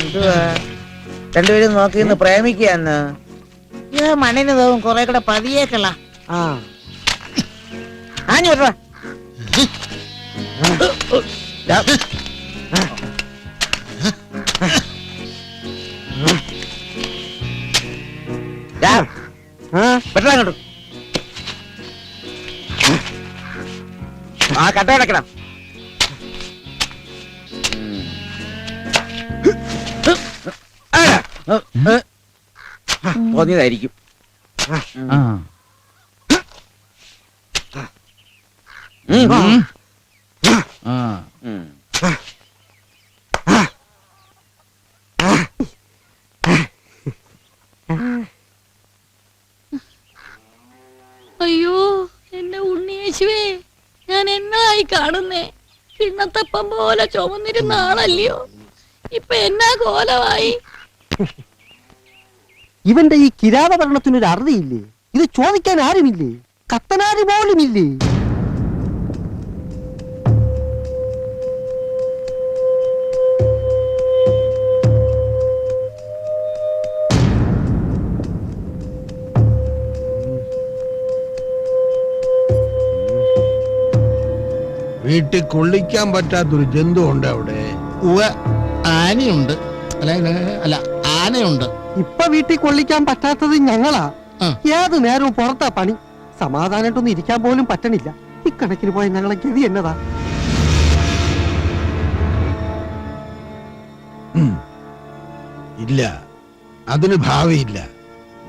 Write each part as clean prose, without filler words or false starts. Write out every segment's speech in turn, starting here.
എന്തുവാ രണ്ടുപേരും നോക്കിന്ന് പ്രേമിക്കാന്ന് മണ്ണിന് തോന്നും കൊറേ കൂടെ പതിയേക്കല്ല ആഞ്ഞൂറ് പെട്ടെന്ന് ആ കട്ട കിടക്കണം തോന്നിയതായിരിക്കും. അയ്യോ എന്റെ ഉണ്ണിയേശുവേ, ഞാൻ എന്നായി കാണുന്നേ? കിണ്ണത്തപ്പം പോലെ ചുമന്നിരുന്ന ആളല്ലയോ, ഇപ്പൊ എന്നാ കോലമായി? ഇവന്റെ ഈ കിരാത ഭരണത്തിനൊരു അറുതിയില്ലേ? ഇത് ചോദിക്കാൻ ആരുമില്ലേ? കത്തനാര് പോലുമില്ലേ? വീട്ടിൽ കൊള്ളിക്കാൻ പറ്റാത്തൊരു ജന്തു ഉണ്ട് അവിടെ. ആനയുണ്ട്. അല്ല ആനയുണ്ട്. ഇപ്പൊ വീട്ടിൽ കൊള്ളിക്കാൻ പറ്റാത്തത് ഞങ്ങളാ. ഏത് നേരവും പുറത്താ പണി. സമാധാനായിട്ടൊന്നും ഇരിക്കാൻ പോലും പറ്റണില്ല. ഇക്കണക്കിന് പോയ ഞങ്ങളെ ഗതി എന്നതാ? ഇല്ല, അതിന് ഭാവിയില്ല.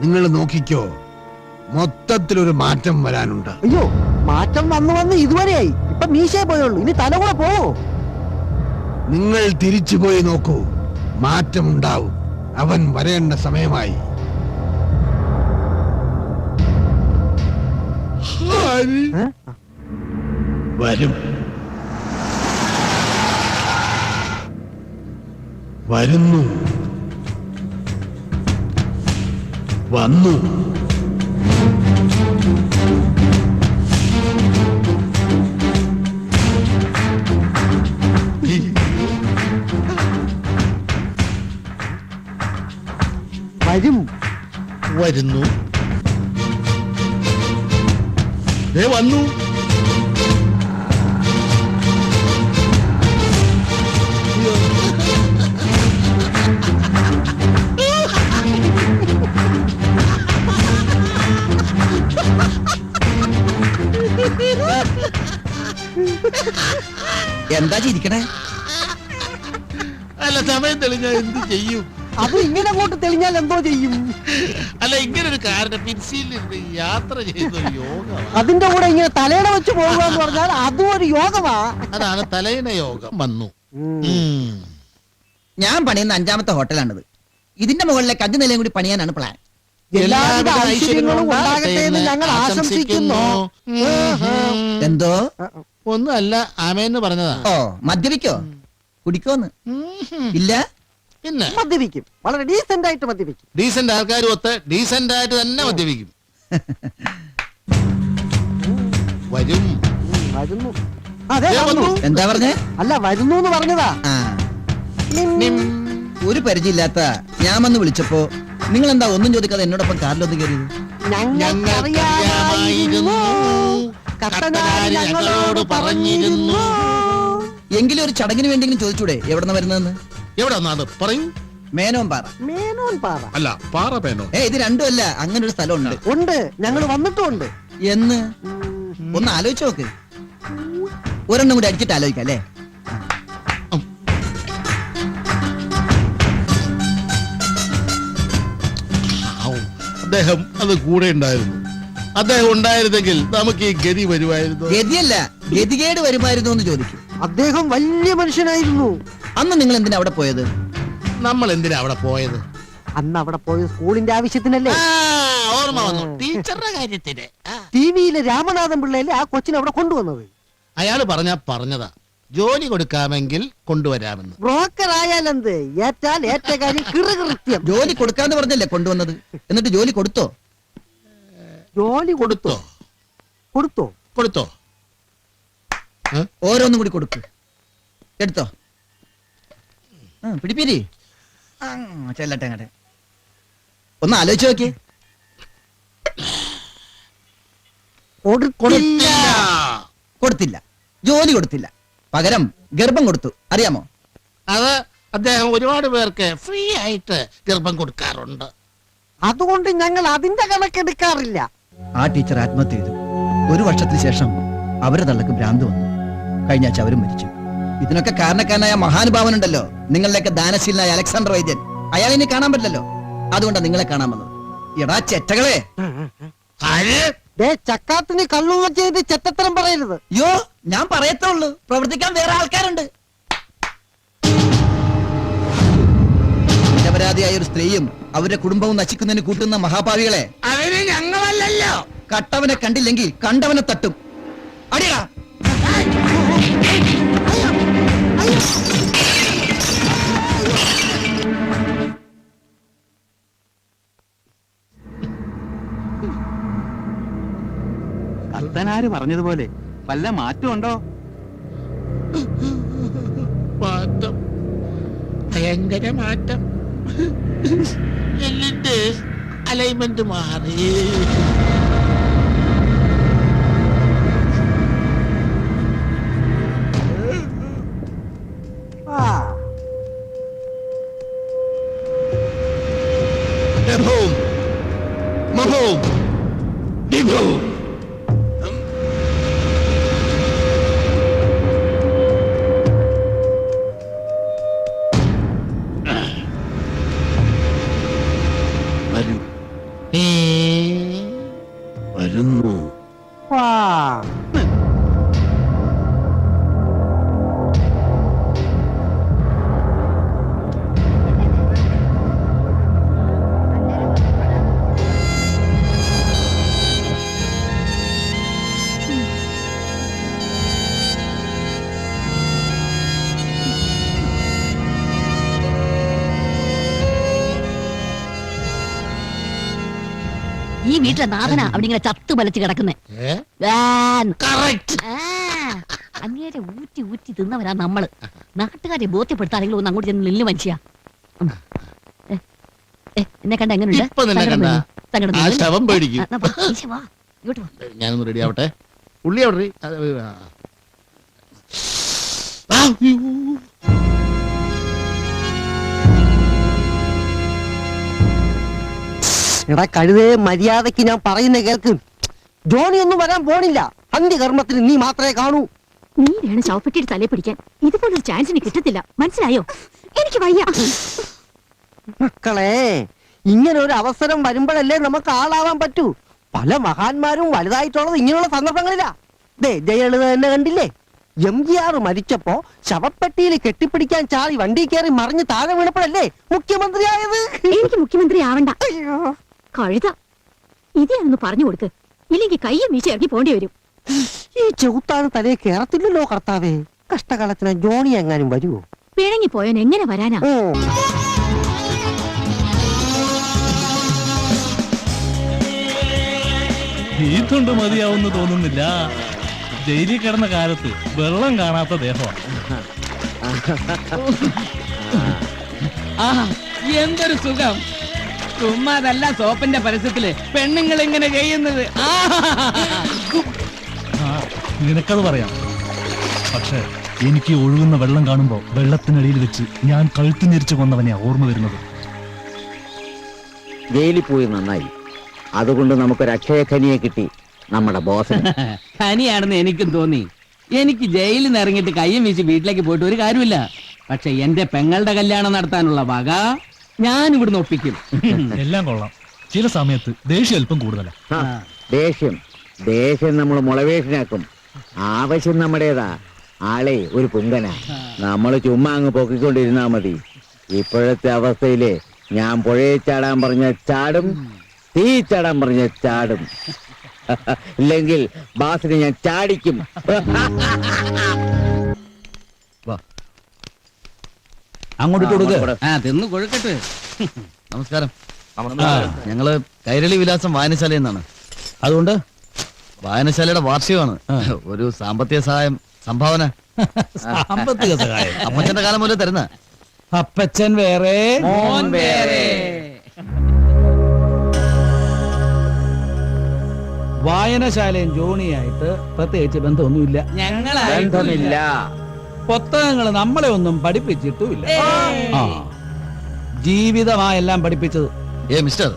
നിങ്ങൾ നോക്കിക്കോ, മൊത്തത്തിലൊരു മാറ്റം വരാനുണ്ട്. അയ്യോ, മാറ്റം വന്ന് ഇതുവരെയായി. ഇപ്പൊ മീശേ പോയുള്ളൂ, ഇനി തല കൂടെ പോവോ? നിങ്ങൾ തിരിച്ചു പോയി നോക്കൂ, മാറ്റം ഉണ്ടാവും. അവൻ വരേണ്ട സമയമായി. വരും, വരുന്നു, വന്നു. വരും, വരുന്നു, വന്നു. എന്താ ചിരിക്കണേ? അല്ല, സമയം തെളിഞ്ഞാ എന്ത് ചെയ്യും? അത് ഇങ്ങനെ അങ്ങോട്ട് തെളിഞ്ഞാൽ എന്തോ ചെയ്യും? അല്ല, ഇങ്ങനെ ഒരു കാറിന്റെ പിൻസീലിരുന്ന് യാത്ര ചെയ്യുന്ന ഒരു യോഗം. അതിന്റെ കൂടെ ഇങ്ങനെ തലയിണ വെച്ച് പോകുക എന്ന് പറഞ്ഞാൽ അതും ഒരു യോഗമാ. അതാണ് തലയിണ യോഗം. വന്നു. ഞാൻ പണിയുന്ന 5ാമത്തെ ഹോട്ടലാണിത്. ഇതിന്റെ മുകളിലേക്ക് 5 നിലയും കൂടി പണിയാനാണ് പ്ലാൻ. എല്ലാവിധ ഐശ്വര്യങ്ങളും ഉണ്ടാകട്ടെ എന്ന് ഞങ്ങൾ ആശംസിക്കുന്നു. എന്തോ ഒന്നും അല്ല, ആമേന്ന് പറഞ്ഞതാ. ഓ, മദ്യപിക്കോ? കുടിക്കോന്ന്? ഇല്ല, പിന്നെ മദ്യപിക്കും. വളരെ ഡീസന്റ് ആയിട്ട് മദ്യപിക്കും. ഡീസന്റ് ആൾക്കാർ ഒത്ത് ഡീസന്റ് ആയിട്ട് തന്നെ മദ്യപിക്കും. വരും, വരുന്നു. അതെ, എന്താ പറഞ്ഞേ? അല്ല, വരുന്നു എന്ന് പറഞ്ഞതാ. ഒരു പരിചയമില്ലാത്ത ഞാൻ വന്ന് വിളിച്ചപ്പോ നിങ്ങൾ എന്താ ഒന്നും ചോദിക്കാതെ എന്നോടൊപ്പം കാറിലൊന്ന് കയറിയത്? ഞങ്ങൾക്കറിയാമായിരുന്നു, ഞങ്ങളോട് പറഞ്ഞിരുന്നു. എങ്കിലും ഒരു ചടങ്ങിന് വേണ്ടിയെങ്കിലും ചോദിച്ചൂടെ എവിടെന്ന് വരുന്നതെന്ന്? എവിടെ വന്നാണ് പറയൂ. മേനോൻ പാറ. മേനോൻ പാറ അല്ല, പാറ പേനോ? ഇത് രണ്ടും അല്ല, അങ്ങനെ ഒരു സ്ഥലം ഉണ്ട്. ഉണ്ട്, ഞങ്ങൾ വന്നിട്ടുണ്ട്. എന്ന് ഒന്ന് ആലോചിച്ച് നോക്ക്. ഒരെണ്ണം കൂടി അടിച്ചിട്ട് ആലോചിക്കാം അല്ലേ? അദ്ദേഹം അത് കൂടെ ഉണ്ടായിരുന്നു. അദ്ദേഹം ഉണ്ടായിരുന്നെങ്കിൽ നമുക്ക് ഈ ഗതി വരുമായിരുന്നു. ഗതിയല്ല, ഗതികേട് വരുമായിരുന്നു എന്ന് ചോദിക്കും. അദ്ദേഹം വലിയ മനുഷ്യനായിരുന്നു. അന്ന് നിങ്ങൾ എന്തിനാ അവിടെ പോയത്? നമ്മൾ എന്തിനാ അവിടെ പോയത്? അന്ന് അവിടെ പോയത് സ്കൂളിന്റെ ആവശ്യത്തിനല്ലേ? ഓർമ്മ വന്നു ടീച്ചറുടെ കാര്യത്തിന്. ടി വിയിലെ രാമനാഥൻ പിള്ളയിലെ ആ കൊച്ചിനെ അവിടെ കൊണ്ടുവന്നത്. അയാള് പറഞ്ഞതാ, ജോലി കൊടുക്കാമെങ്കിൽ കൊണ്ടുവരാമെന്ന്. ബ്രോക്കർ ആയാലെന്ത്, ഏറ്റാൽ ഏറ്റ കാര്യം കൃത്യം. ജോലി കൊടുക്കാന്ന് പറഞ്ഞല്ലേ കൊണ്ടുവന്നത്, എന്നിട്ട് ജോലി കൊടുത്തോ? ജോലി കൊടുത്തോ? കൊടുത്തോ? കൊടുത്തോ? ഓരോന്നും കൂടി കൊടുക്ക്. എടുത്തോ. പിടിപ്പിരി. ചെല്ലട്ടെ അങ്ങട്ടെ. ഒന്ന് ആലോചിച്ച് നോക്കിയേ. കൊടുത്തില്ല, ജോലി കൊടുത്തില്ല, പകരം ഗർഭം കൊടുത്തു. അറിയാമോ? അത് അദ്ദേഹം ഒരുപാട് പേർക്ക് ഫ്രീ ആയിട്ട് ഗർഭം കൊടുക്കാറുണ്ട്. അതുകൊണ്ട് ഞങ്ങൾ അതിന്റെ കണക്കെടുക്കാറില്ല. ആ ടീച്ചർ ആത്മഹത്യ ചെയ്തു. 1 വർഷത്തിന് ശേഷം അവരെ തള്ളക്ക് ഭ്രാന്ത് വന്നു. കഴിഞ്ഞ ആഴ്ച അവരും മരിച്ചു. ഇതിനൊക്കെ കാരണക്കാരനായ മഹാനുഭാവനുണ്ടല്ലോ, നിങ്ങളിലേക്ക് ദാനശീലനായ അലക്സാണ്ടർ വൈദ്യൻ. അയാളെ ഇനി കാണാൻ പറ്റില്ലല്ലോ, അതുകൊണ്ടാണ് നിങ്ങളെ കാണാൻ വന്നത്. എടാ ചെറ്റകളെ, ചക്കാത്തിന് കള്ളുക ചെയ്ത് ചെറ്റത്തരം പറയരുത്. യോ ഞാൻ പറയത്തേ ഉള്ളൂ, പ്രവർത്തിക്കാൻ വേറെ ആൾക്കാരുണ്ട്. നിരപരാധിയായ ഒരു സ്ത്രീയും അവരുടെ കുടുംബവും നശിക്കുന്നതിന് കൂട്ടുന്ന മഹാഭാവികളെ അവര് ഞങ്ങളല്ലല്ലോ. കട്ടവനെ കണ്ടില്ലെങ്കിൽ കണ്ടവനെ തട്ടും. അടിയാ. കത്തനാര് പറഞ്ഞതുപോലെ വല്ല മാറ്റം ഉണ്ടോ? മാറ്റം, ഭയങ്കര മാറ്റം. എന്നിട്ട് അലൈൻമെന്റ് മാറി. വരുന്നു. ഈ വീട്ടിലെ നാഥനാ അവിടെ ഇങ്ങനെ ചത്തു മലച്ച് കിടക്കുന്നേ. അങ്ങേരെ ഊറ്റി ഊറ്റി തിന്നവരാ നമ്മള്. നാട്ടുകാരെ ബോധ്യപ്പെടുത്താനെങ്കിലും ഒന്ന് അങ്ങോട്ട് ചെന്ന് നില്ല് മനുഷ്യ. എന്നെ കണ്ട എങ്ങനെയുണ്ട്? ശവം പേടിക്കും. ഇങ്ങോട്ട് ഞാനൊന്ന് റെഡി ആവട്ടെ. ഉള്ളി അവിടെ എടാ കഴുതേ, മര്യാദക്ക് ഞാൻ പറയുന്ന കേൾക്ക്. ജോണി ഒന്നും വരാൻ പോണില്ല. അന്ത്യകർമ്മത്തിന് നീ മാത്രമേ കാണൂ. നീ വേണം ശവപ്പെട്ടിയുടെ തലയെ പിടിക്കാൻ. ഇതുപോലൊരു ചാൻസിന് കിട്ടത്തില്ല, മനസ്സിലായോ? എനിക്ക് വയ്യ. മക്കളെ, ഇങ്ങനെ ഒരു അവസരം വരുമ്പോഴല്ലേ നമുക്ക് ആളാവാൻ പറ്റൂ. പല മഹാന്മാരും വലുതായിട്ടുള്ളത് ഇങ്ങനെയുള്ള സന്ദർഭങ്ങളിലാ. ജയലളിത തന്നെ കണ്ടില്ലേ? MGR മരിച്ചപ്പോ ശവപ്പെട്ടിയിൽ കെട്ടിപ്പിടിക്കാൻ ചാടി വണ്ടി കയറി മറിഞ്ഞ് താഴെ വീണപ്പോഴല്ലേ മുഖ്യമന്ത്രിയായത്. എനിക്ക് മുഖ്യമന്ത്രി ആവണ്ട. കഴുത ഇതാണെന്ന് പറഞ്ഞു കൊടുക്ക്, ഇല്ലെങ്കിൽ കയ്യും വീശി ഇറങ്ങി പോണ്ടി വരും. ഈ ചെകുത്താണ് തലയെ കേറത്തില്ലല്ലോ കർത്താവേ. കഷ്ടകാലത്തിന് ജോണി എങ്ങാനും വരുമോ? പിഴങ്ങി പോയൻ എങ്ങനെ വരാനാ? ഇതുകൊണ്ട് മതിയാവുന്ന തോന്നുന്നില്ല. ജയിലിൽ കിടന്ന കാലത്ത് വെള്ളം കാണാത്ത ദേഹമാണ്. എന്തൊരു സുഖം! ചുമ്മാതല്ല സോപ്പിന്റെ പരസ്യത്തില് പെണ്ണുങ്ങൾ ഇങ്ങനെ ചെയ്യുന്നത്. നിനക്കത് പറയാം. പക്ഷെ എനിക്ക് ഒഴുകുന്ന വെള്ളം കാണുമ്പോ വെള്ളത്തിനടിയിൽ വെച്ച് ഞാൻ കഴുത്തു ഞെരിച്ചു കൊന്നവനെയാ ഓർമ്മ വരുന്നത്. ജയിലിൽ പോയി നന്നായി. അതുകൊണ്ട് നമുക്കൊരു അക്ഷയഖനിയെ കിട്ടി നമ്മുടെ ബോസ്. ഖനിയാണെന്ന് എനിക്കും തോന്നി. എനിക്ക് ജയിലിൽ നിന്ന് ഇറങ്ങിയിട്ട് കയ്യും വീശി വീട്ടിലേക്ക് പോയിട്ട് ഒരു കാര്യമില്ല. പക്ഷെ എന്റെ പെങ്ങളുടെ കല്യാണം നടത്താനുള്ള വക ഞാൻ ഇവിടുന്ന് ഒപ്പിക്കും. എല്ലാം കൊള്ളാം. ചില സമയത്ത് ദേഷ്യം അല്പം കൂടുതലാ. ദേഷ്യം നമ്മൾ മുളവേഷനാക്കും. ആവശ്യം നമ്മുടേതാ. ആളെ ഒരു പുങ്കനാ. നമ്മൾ ചുമ്മാ അങ്ങ് പൊക്കിക്കൊണ്ടിരുന്നാ മതി. ഇപ്പോഴത്തെ അവസ്ഥയില് ഞാൻ പുഴയെ ചാടാൻ പറഞ്ഞ ചാടും, തീ ചാടാൻ പറഞ്ഞ ചാടും. ഇല്ലെങ്കിൽ ബാസിനെ ഞാൻ ചാടിക്കും. അങ്ങോട്ട് കൊടുക്ക. ആ തിന്ന് കൊഴുക്കട്ടെ. നമസ്കാരം. ഞങ്ങള് കൈരളി വിലാസം വായനശാല എന്നാണ്. അതുകൊണ്ട് വായനശാലയുടെ വാർഷികമാണ്. ഒരു സാമ്പത്തിക സഹായം, സംഭാവന. സാമ്പത്തിക സഹായം അപ്പച്ചന്റെ കാലം മുതലേ തരുന്ന. അപ്പച്ചൻ വേറെ മോൻ വേറെ. വായനശാലയും ജോണിയായിട്ട് പ്രത്യേകിച്ച് ബന്ധമൊന്നുമില്ല. ബന്ധമില്ല. പുസ്തകങ്ങൾ നമ്മളെ ഒന്നും പഠിപ്പിച്ചിട്ടുമില്ല. ആ ജീവിതമായെല്ലാം പഠിപ്പിച്ചത്. മിസ്റ്റർ,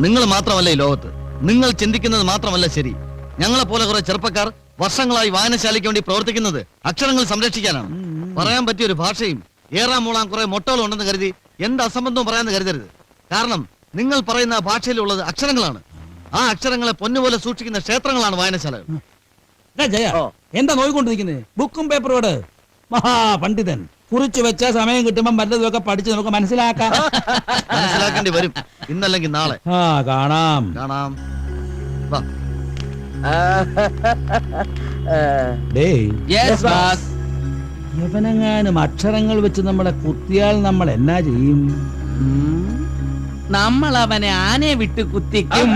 നിങ്ങൾ മാത്രമല്ല ഈ ലോകത്ത്. നിങ്ങൾ ചിന്തിക്കുന്നത് മാത്രമല്ല ശരി. ഞങ്ങളെ പോലെ കുറെ ചെറുപ്പക്കാർ വർഷങ്ങളായി വായനശാലയ്ക്ക് വേണ്ടി പ്രവർത്തിക്കുന്നത് അക്ഷരങ്ങൾ സംരക്ഷിക്കാനാണ്. പറയാൻ പറ്റിയ ഒരു ഭാഷയും ഏറാൻ മൂളാൻ കുറെ മൊട്ടകളും ഉണ്ടെന്ന് കരുതി എന്ത് അസംബന്ധവും പറയാന്ന് കരുതരുത്. കാരണം നിങ്ങൾ പറയുന്ന ഭാഷയിലുള്ളത് അക്ഷരങ്ങളാണ്. ആ അക്ഷരങ്ങളെ പൊന്നുപോലെ സൂക്ഷിക്കുന്ന ക്ഷേത്രങ്ങളാണ് വായനശാലകൾ. ജയ എന്താ നോയിക്കൊണ്ടിരിക്കുന്നത്? ബുക്കും പേപ്പറോട് മഹാപണ്ഡിതൻ കുറിച്ചു വെച്ച സമയം കിട്ടുമ്പോൾ വല്ലതുമൊക്കെ പഠിച്ച് നമുക്ക് മനസ്സിലാക്കാം. മനസ്സിലാക്കേണ്ടി വരും, ഇന്നല്ലെങ്കിൽ നാളെ. കാണാം കാണാം. യവനെങ്ങാനും അക്ഷരങ്ങൾ വെച്ച് നമ്മളെ കുത്തിയാൽ നമ്മൾ എന്നാ ചെയ്യും? നമ്മൾ അവനെ ആനയെ വിട്ട് കുത്തിക്കും.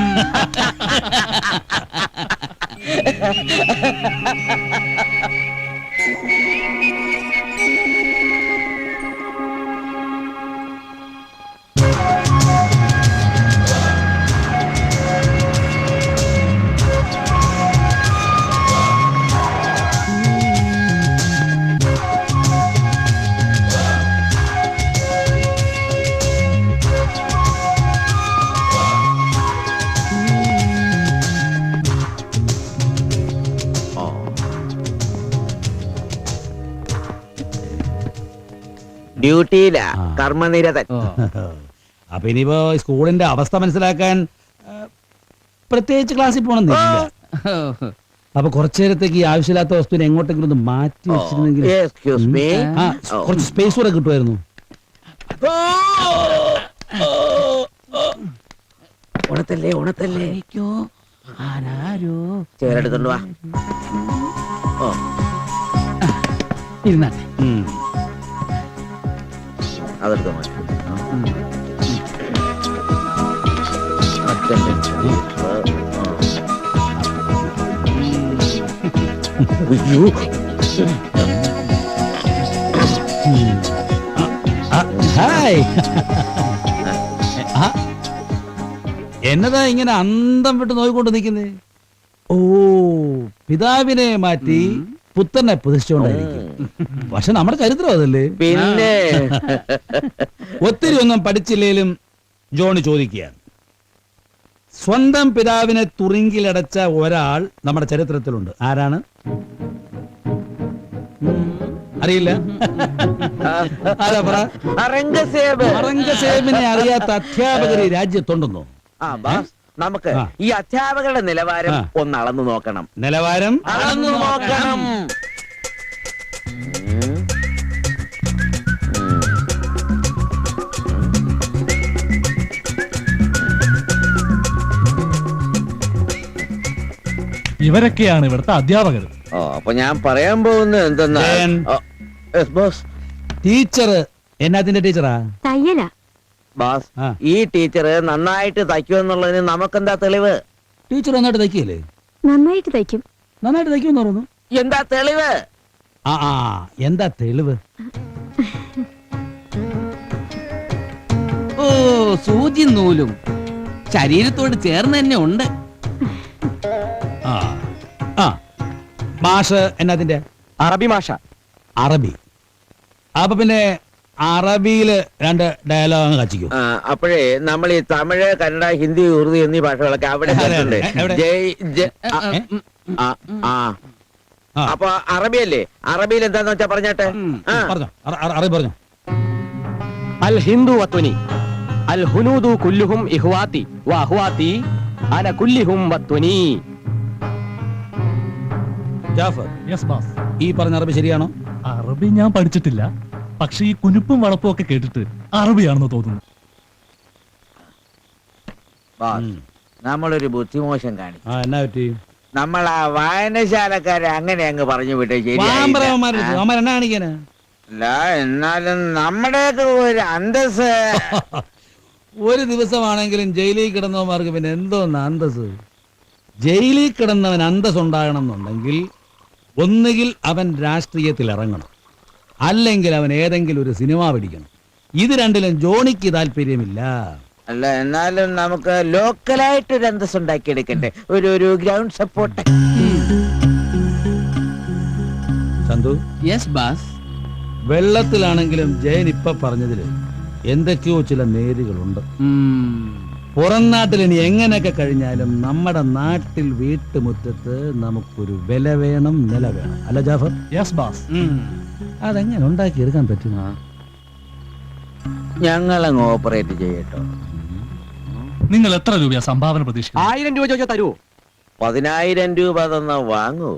ഡ്യൂട്ടിയില കർമ്മനിരതൻ. അപ്പൊ ഇനിയിപ്പോ സ്കൂളിന്റെ അവസ്ഥ മനസ്സിലാക്കാൻ പ്രത്യേകിച്ച് ക്ലാസ്സിൽ പോകണമെന്നില്ല. അപ്പൊ കുറച്ചു നേരത്തേക്ക് ഈ ആവശ്യമില്ലാത്ത വസ്തുവിനെ എങ്ങോട്ടെങ്കിലും ഒന്ന് മാറ്റി വെച്ചിരുന്നെങ്കിൽ എക്സ്ക്യൂസ് മീ. കുറച്ച് സ്പേസ് കൂടെ കിട്ടുമായിരുന്നു. ഉണത്തല്ലേ ഉണത്തല്ലേ. ചേരെടുത്തോണ്ട് വാ. ഇരുന്നാട്ടെ. അതെടുത്തോ മാറ്റി. ഹായ്. എന്നതാ ഇങ്ങനെ അന്തം വിട്ട് നോയിക്കൊണ്ട് നിൽക്കുന്നേ? ഓ, പിതാവിനെ മാറ്റി പുത്രനെ പ്രതിഷ്ഠിച്ചുകൊണ്ടായിരിക്കും. പക്ഷെ നമ്മുടെ ചരിത്രം അതല്ലേ. പിന്നെ ഒത്തിരി ഒന്നും പഠിച്ചില്ലേലും ജോണി ചോദിക്കുകയാണ്. സ്വന്തം പിതാവിനെ തുറിങ്കിലടച്ച ഒരാൾ നമ്മുടെ ചരിത്രത്തിലുണ്ട്. ആരാണ്? അറിയില്ല. ഔറംഗസേബിനെ അറിയാത്ത അധ്യാപകർ ഈ രാജ്യത്തുണ്ടെന്നോ? നമുക്ക് ഈ അധ്യാപകരുടെ നിലവാരം ഒന്ന് അളന്നു നോക്കണം. നിലവാരം അളന്നു നോക്കണം. ഇവരൊക്കെയാണ് ഇവിടുത്തെ അധ്യാപകർ. അപ്പൊ ഞാൻ പറയാൻ പോകുന്നത് എന്തെന്നാ, ടീച്ചർ എന്നാത്തിന്റെ ടീച്ചറാ? തയ്യല. ബാസ്, ഈ ടീച്ചർ നന്നായിട്ട് തയ്ക്കുമെന്നുള്ളതിന് നമുക്കെന്താ തെളിവ്? ടീച്ചർ നന്നായിട്ട് തയ്ക്കല്ലേ? നന്നായിട്ട് തയ്ക്കും. നന്നായിട്ട് തയ്ക്കുമെന്ന് പറഞ്ഞു. എന്താ തെളിവ്? എന്താ തെളിവ്? ഓ, സൂചി നൂലും ശരീരത്തോട് ചേർന്ന് തന്നെ ഉണ്ട്. മാഷ് എന്നാതിന്റെ? അറബി മാഷ. അറബി. അപ്പൊ പിന്നെ അറബിയില് 2 ഡയലോഗ് കച്ചിക്കും. അപ്പോഴേ നമ്മൾ ഈ തമിഴ്, കന്നഡ, ഹിന്ദി, ഉറുദു എന്നീ ഭാഷകളൊക്കെ അവിടെ അപ്പൊ അറബിയല്ലേ? അറബിയിൽ എന്താന്ന് വെച്ചാ പറഞ്ഞാട്ടെ. പറഞ്ഞോ, അറബി പറഞ്ഞോ. അൽ ഹിന്ദു വത്വനി അൽ ഹുനൂദു കുല്ലുഹും ഇഹ്വാതി വ അഹ്വാതി അന കുല്ലിഹും വത്വനി. Jafar, yes boss. ഈ പറഞ്ഞ അറബി ശരിയാണോ? അറബി ഞാൻ പഠിച്ചിട്ടില്ല, പക്ഷെ ഈ കുനുപ്പും വളപ്പും ഒക്കെ കേട്ടിട്ട് അറബിയാണെന്ന് തോന്നുന്നു. നമ്മളൊരു ബുദ്ധിമോശം കാണിച്ചു. ആ എന്നാ പറ്റി? നമ്മൾ ആ വായനശാലക്കാരെ അങ്ങനെ അങ്ങ് പറഞ്ഞു വിട്ടേ എന്നാ കാണിക്കാനാ? അല്ല, എന്നാലും നമ്മുടെയൊക്കെ ഒരു അന്തസ്. ഒരു ദിവസമാണെങ്കിലും ജയിലിൽ കിടന്നവന്മാർക്ക് പിന്നെ എന്തോന്ന് അന്തസ്? ജയിലിൽ കിടന്നവൻ അന്തസ് ഉണ്ടാകണം എന്നുണ്ടെങ്കിൽ ഒന്നുകിൽ അവൻ രാഷ്ട്രീയത്തിൽ ഇറങ്ങണം, അല്ലെങ്കിൽ അവൻ ഏതെങ്കിലും ഒരു സിനിമ പിടിക്കണം. ഇത് രണ്ടിലും ജോണിക്ക് താല്പര്യമില്ല. അല്ല, എന്നാലും നമുക്ക് ലോക്കലായിട്ട് ഒരു അന്തസ് ഉണ്ടാക്കിയെടുക്കട്ടെ, ഒരു ground support. Chandu, yes boss. വെള്ളത്തിലാണെങ്കിലും ജയൻ ഇപ്പൊ പറഞ്ഞതില് എന്തൊക്കെയോ ചില നേരുകളുണ്ട്. പുറം നാട്ടിൽ ഇനി എങ്ങനെയൊക്കെ കഴിഞ്ഞാലും നമ്മുടെ നാട്ടിൽ വീട്ടുമുറ്റത്ത് നമുക്കൊരു വില വേണം, നില വേണം. അല്ല ജാഫർ? Yes bass. അതെങ്ങനെ ഉണ്ടാക്കിയെടുക്കാൻ പറ്റും? ഞങ്ങളങ്ങ് ഓപ്പറേറ്റ് ചെയ്യട്ടോ. നിങ്ങൾ എത്ര രൂപയാ സംഭാവന പ്രതീക്ഷിക്കുന്നത്? 1000 രൂപ ചോദിച്ചാൽ തരുമോ? 10,000 രൂപ തന്ന വാങ്ങൂ.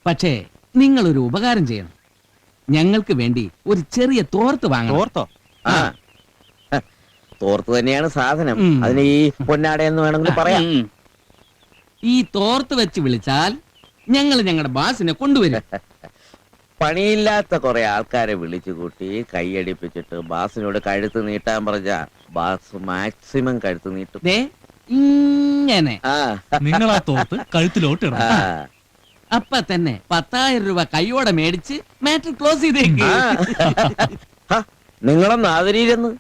പക്ഷേ നിങ്ങളൊരു ഉപകാരം ചെയ്യണം. ഞങ്ങൾക്ക് വേണ്ടി ഒരു ചെറിയ തോർത്ത് വാങ്ങണം. ഓർത്തോ? ആ, തോർത്ത് തന്നെയാണ് സാധനം. അതിന് ഈ പൊന്നാട എന്ന് വേണമെങ്കിൽ പറയാം. ഈ തോർത്ത് വെച്ച് വിളിച്ചാൽ ഞങ്ങൾ ഞങ്ങളുടെ ബാസിനെ കൊണ്ടുവരും. പണിയില്ലാത്ത കുറെ ആൾക്കാരെ വിളിച്ചു കൂട്ടി കൈയടിപ്പിച്ചിട്ട് ബാസിനോട് കഴുത്ത് നീട്ടാൻ പറഞ്ഞ ബാസ് മാക്സിമം കഴുത്ത് നീട്ടും. ദേ ഇങ്ങനെ. ആ, നിങ്ങൾ ആ തോർത്ത് കഴുത്തിലോട്ട് ആ, ഇടണം. അപ്പൊ തന്നെ 10,000 രൂപ കൈയോടെ മേടിച്ച് മാറ്റർ ക്ലോസ് ചെയ്തേക്ക്. ആ. നിങ്ങളൊന്ന് ആദരിയില്ലെന്ന്.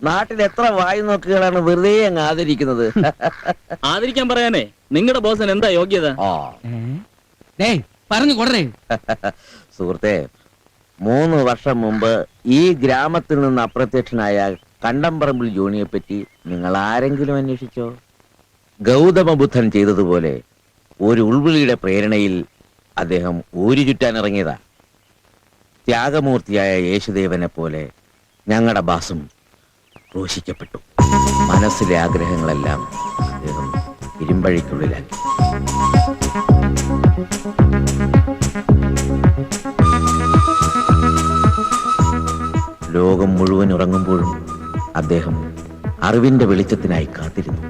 നാട്ടിൽ എത്ര വായു നോക്കുകളാണ് വെറുതെ അങ്ങ് ആദരിക്കുന്നത്. ആദരിക്കാൻ പറയാനേ നിങ്ങളുടെ ബോസിന് എന്താ യോഗ്യത? ആ, ഡേയ് പറഞ്ഞു കൊടരേ. സുഹൃത്തെ, 3 വർഷം മുമ്പ് ഈ ഗ്രാമത്തിൽ നിന്ന് അപ്രത്യക്ഷനായ കണ്ടംപറമ്പിൽ ജോണിയെ പറ്റി നിങ്ങൾ ആരെങ്കിലും അന്വേഷിച്ചോ? ഗൗതമ ബുദ്ധൻ ചെയ്തതുപോലെ ഒരു ഉൾവിളിയുടെ പ്രേരണയിൽ അദ്ദേഹം ഊരു ചുറ്റാനിറങ്ങിയതാ. ത്യാഗമൂർത്തിയായ യേശുദേവനെ പോലെ ഞങ്ങളുടെ ബാസും ക്രൂശിക്കപ്പെട്ടു. മനസ്സിലെ ആഗ്രഹങ്ങളെല്ലാം അദ്ദേഹം ഇരുമ്പഴിക്കുള്ളിലാക്കി. ലോകം മുഴുവൻ ഉറങ്ങുമ്പോഴും അദ്ദേഹം അറിവിന്റെ വെളിച്ചത്തിനായി കാത്തിരുന്നു.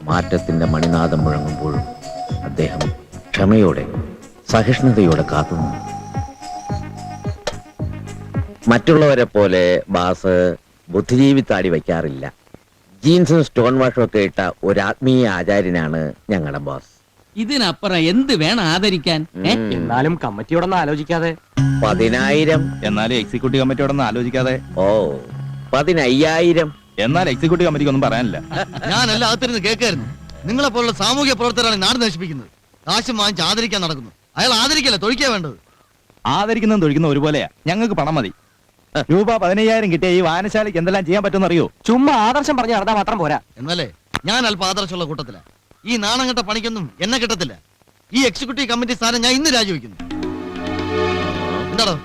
മാറ്റത്തിന്റെ മണിനാദം മുഴങ്ങുമ്പോഴും അദ്ദേഹം ക്ഷമയോടെ സഹിഷ്ണുതയോടെ കാത്തുനിന്നു. മറ്റുള്ളവരെ പോലെ ബാസ് ബുദ്ധിജീവി താടി വയ്ക്കാറില്ല. ജീൻസും സ്റ്റോൺ വാഷും ഒക്കെ ഇട്ട ഒരു ആത്മീയ ആചാര്യനാണ് ഞങ്ങളുടെ ബോസ്. ഇതിനപ്പുറം എന്ത് വേണം ആദരിക്കാൻ? എന്നാലും കമ്മിറ്റിയോടൊന്നും ആലോചിക്കാതെ 10,000. എന്നാലും എക്സിക്യൂട്ടീവ് കമ്മിറ്റിയോടൊന്നും ആലോചിക്കാതെ. ഓ, 15,000. എന്നാൽ എക്സിക്യൂട്ടീവ് കമ്മിറ്റിക്ക് ഒന്നും പറയാനില്ല. ഞാനെല്ലാം അകത്തിരുന്ന് കേൾക്കായിരുന്നു. നിങ്ങളെ പോലുള്ള സാമൂഹ്യ പ്രവർത്തകരാണ് നാട് നശിപ്പിക്കുന്നത്. കാശും വാങ്ങിച്ച് ആദരിക്കാൻ നടക്കുന്നു. അയാൾ ആദരിക്കല്ല, തൊഴിക്കാ വേണ്ടത്. ആദരിക്കുന്നതും തൊഴിക്കുന്ന ഒരുപോലെയാ. ഞങ്ങൾക്ക് പണം മതി. രൂപ 15,000 കിട്ടിയ ഈ വായനശാലയ്ക്ക് എന്തെല്ലാം ചെയ്യാൻ പറ്റുമെന്ന് അറിയോ? ചുമ്മാ ആദർശം പറഞ്ഞ് നടന്നാൽ മാത്രം പോരാ. എന്നല്ലേ ഞാൻ അല്പം ആദർശമുള്ള കൂട്ടത്തില. ഈ നാണം കെട്ട പണിക്കൊന്നും എന്നെ കിട്ടത്തില്ല. ഈ എക്സിക്യൂട്ടീവ് കമ്മിറ്റി സ്ഥാനം ഞാൻ ഇന്ന് രാജിവെക്കുന്നു. എന്താണോ?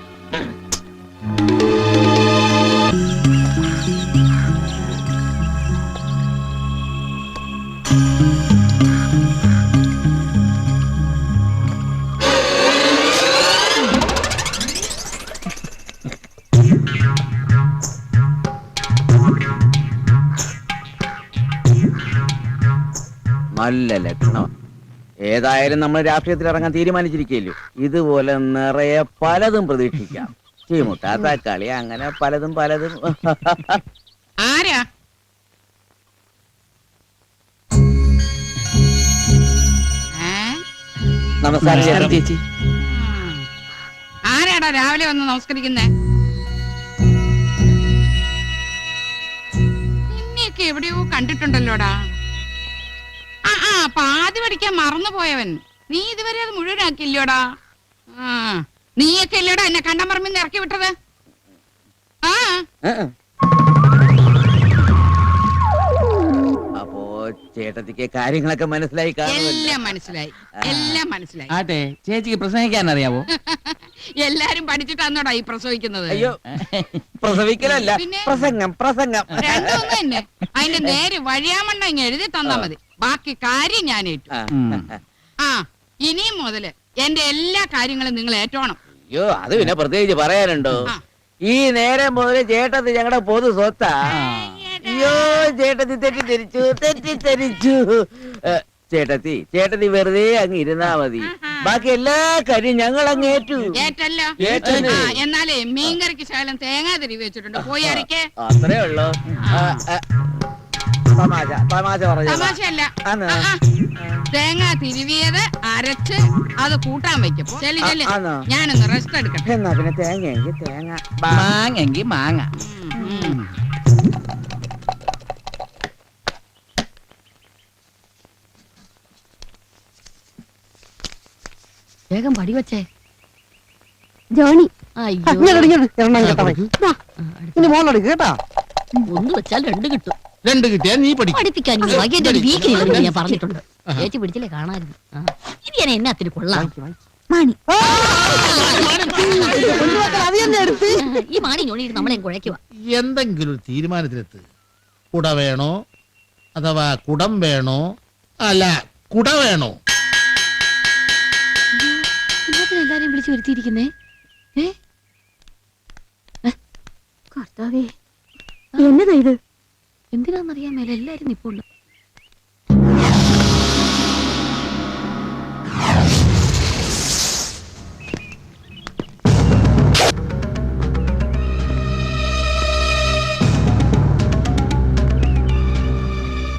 നല്ല ലക്ഷണം. ഏതായാലും നമ്മൾ രാഷ്ട്രീയത്തിൽ ഇറങ്ങാൻ തീരുമാനിച്ചിരിക്കല്ലോ. ഇതുപോലെ നിറയെ പലതും പ്രതീക്ഷിക്കാം. ചീമുട്ട, തക്കാളി, അങ്ങനെ പലതും. ആരാ? നമസ്കാരം ചേച്ചി. ആരാടാ രാവിലെ വന്ന് നമസ്കരിക്കുന്നേ? നിന്നെയൊക്കെ എവിടെയോ കണ്ടിട്ടുണ്ടല്ലോടാ. പാതി പഠിക്കാൻ മറന്നുപോയവൻ. നീ ഇതുവരെ അത് മുഴുവനാക്കില്ലോടാ. നീയൊക്കെ ഇല്ലോടാ എന്നെ കണ്ടംപറമ്പിൽ ഇറക്കി വിട്ടത്. അപ്പോ ചേട്ടത്തിക്ക് കാര്യങ്ങളൊക്കെ മനസ്സിലായി എല്ലാം മനസ്സിലായി. ആട്ടെ, ചേച്ചിക്ക് പ്രസംഗിക്കാൻ അറിയാവോ? എല്ലാരും പഠിച്ചിട്ടാന്നോടാ ഈ പ്രസവിക്കുന്നത്. അയ്യോ, പ്രസവിക്കലല്ല, പ്രസംഗം. രണ്ടൊന്നും തന്നെ. അതിന്റെ നേരെ വഴിയാമണ്ണ ഇങ്ങ് എഴുതി തന്നാ മതി. ബാക്കി കാര്യം ഞാൻ ഏറ്റു. ഇനിയും മുതല് എന്റെ എല്ലാ കാര്യങ്ങളും നിങ്ങൾ ഏറ്റോണം. അയ്യോ, അത് പിന്നെ പ്രത്യേകിച്ച് പറയാനുണ്ടോ? ഈ നേരം മുതൽ ചേട്ടത്തി ഞങ്ങളുടെ പൊതു സ്വത്താ. അയ്യോ ചേട്ടത്തി തെറ്റിദ്ധരിച്ചു ചേട്ടത്തി വെറുതെ അങ്ങ് ഇരുന്നാ മതി. ബാക്കി എല്ലാ കാര്യം ഞങ്ങൾ അങ്ങ് ഏറ്റു. ഏറ്റല്ലോ ഏറ്റു. എന്നാലേ മീൻകറിക്ക് ശകലം തേങ്ങാ തിരികെ വെച്ചിട്ടുണ്ട്. പോയി അരക്കേ. അത്രേ ഉള്ളു. തമാശ പറഞ്ഞു. തമാശയല്ല. തേങ്ങ തിരുവിയത് അരച്ച് അത് കൂട്ടാൻ വെക്കും. ചെല്ലി ഞാനൊന്ന് റെസ്റ്റ് എടുക്കട്ടെ. എന്നാ പിന്നെ തേങ്ങ തേങ്ങ മാങ്ങെങ്കി മാങ്ങ. വേഗം പടി വച്ചേ. ജോണി ഇനി മോളെടുക്ക് കേട്ടാ. ഒന്ന് വെച്ചാൽ രണ്ട് കിട്ടും. രണ്ട് കിട്ടിയാ നീ പഠിക്കും. പഠിപ്പിക്കാൻ ഞാൻ പറഞ്ഞിട്ടുണ്ട്. ചേച്ചി പിടിച്ചില്ലേ കാണായിരുന്നു. ഇനി ഞാൻ എന്നാത്തിന് കൊള്ളാം. മാണി ഈ മാണി ഞോണി നമ്മളെ കുഴയ്ക്കുക. എന്തെങ്കിലും ഒരു തീരുമാനത്തിലെത്ത്. കുട വേണോ അഥവാ കുടം വേണോ അല്ല കുട വേണോ? എല്ലാരെയും വിളിച്ചു വരുത്തിയിരിക്കുന്നേ. കർത്താവേ എന്നതാ ഇത്? എന്തിനാന്നറിയാൻ മേലെ എല്ലാരും നിപ്പുണ്ട്.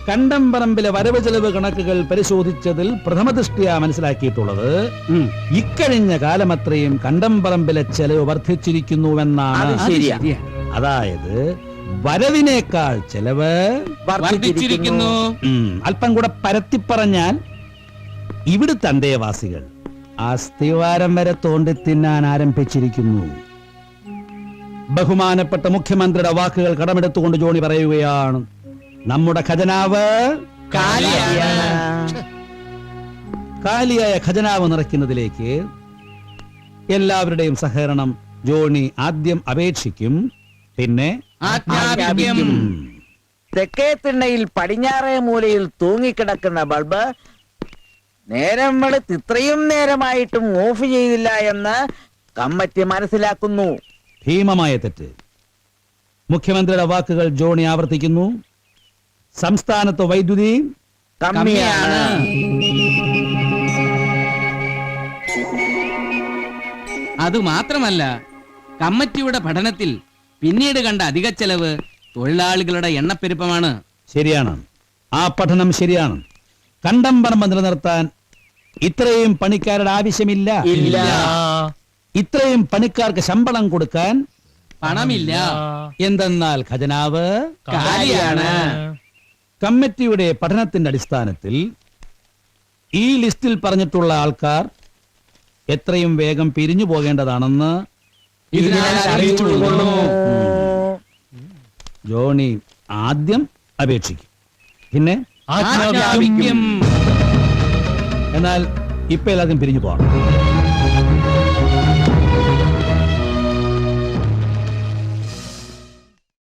കണ്ടംപറമ്പിലെ വരവ് ചെലവ് കണക്കുകൾ പരിശോധിച്ചതിൽ പ്രഥമദൃഷ്ട്യാ മനസ്സിലാക്കിയിട്ടുള്ളത് ഇക്കഴിഞ്ഞ കാലമത്രയും കണ്ടംപറമ്പിലെ ചെലവ് വർദ്ധിച്ചിരിക്കുന്നുവെന്നാണ്. അതായത് വരവിനേക്കാൾ ചെലവ് വർദ്ധിച്ചിരിക്കുന്നു. അല്പം കൂടെ പരത്തിപ്പറഞ്ഞാൽ ഇവിടുത്തെ അന്തേവാസികൾ അസ്ഥിവാരം വരെ തോണ്ടി തിന്നാൻ ആരംഭിച്ചിരിക്കുന്നു. ബഹുമാനപ്പെട്ട മുഖ്യമന്ത്രിയുടെ വാക്കുകൾ കടമെടുത്തുകൊണ്ട് ജോണി പറയുകയാണ്, നമ്മുടെ ഖജനാവ് കാലിയായ ഖജനാവ് നിറയ്ക്കുന്നതിലേക്ക് എല്ലാവരുടെയും സഹകരണം ജോണി ആദ്യം അപേക്ഷിക്കും, പിന്നെ തെക്കേ തിണ്ണയിൽ പടിഞ്ഞാറേ മൂലയിൽ തൂങ്ങിക്കിടക്കുന്ന ബൾബ് നേരം വെളുത്ത് ഇത്രയും നേരമായിട്ടും ഓഫ് ചെയ്തില്ല എന്ന് കമ്മിറ്റി മനസ്സിലാക്കുന്നു. ഭീമമായ തെറ്റ്. മുഖ്യമന്ത്രിയുടെ വാക്കുകൾ ജോണി ആവർത്തിക്കുന്നു. സംസ്ഥാനത്ത് വൈദ്യുതി കമ്മിയാണ്. അതുമാത്രമല്ല, കമ്മിറ്റിയുടെ പഠനത്തിൽ പിന്നീട് കണ്ട അധിക ചെലവ് തൊഴിലാളികളുടെ എണ്ണപ്പെരുപ്പമാണ്. ശരിയാണ്, ആ പഠനം ശരിയാണ്. കണ്ടംപറമ്പ് നിലനിർത്താൻ ഇത്രയും പണിക്കാരുടെ ആവശ്യമില്ല. ഇത്രയും പണിക്കാർക്ക് ശമ്പളം കൊടുക്കാൻ പണമില്ല. എന്തെന്നാൽ ഖജനാവ് കാലിയാണ്. കമ്മിറ്റിയുടെ പഠനത്തിന്റെ അടിസ്ഥാനത്തിൽ ഈ ലിസ്റ്റിൽ പറഞ്ഞിട്ടുള്ള ആൾക്കാർ എത്രയും വേഗം പിരിഞ്ഞു പോകേണ്ടതാണെന്ന് ഇതിനാൽ അറിയിച്ചുകൊള്ളുന്നു. ജോണി ആദ്യം അപേക്ഷിക്കും, പിന്നെ ആജ്ഞാപിക്കും. എന്നാൽ ഇപ്പൊ എല്ലാവർക്കും പിരിഞ്ഞു പോകണം.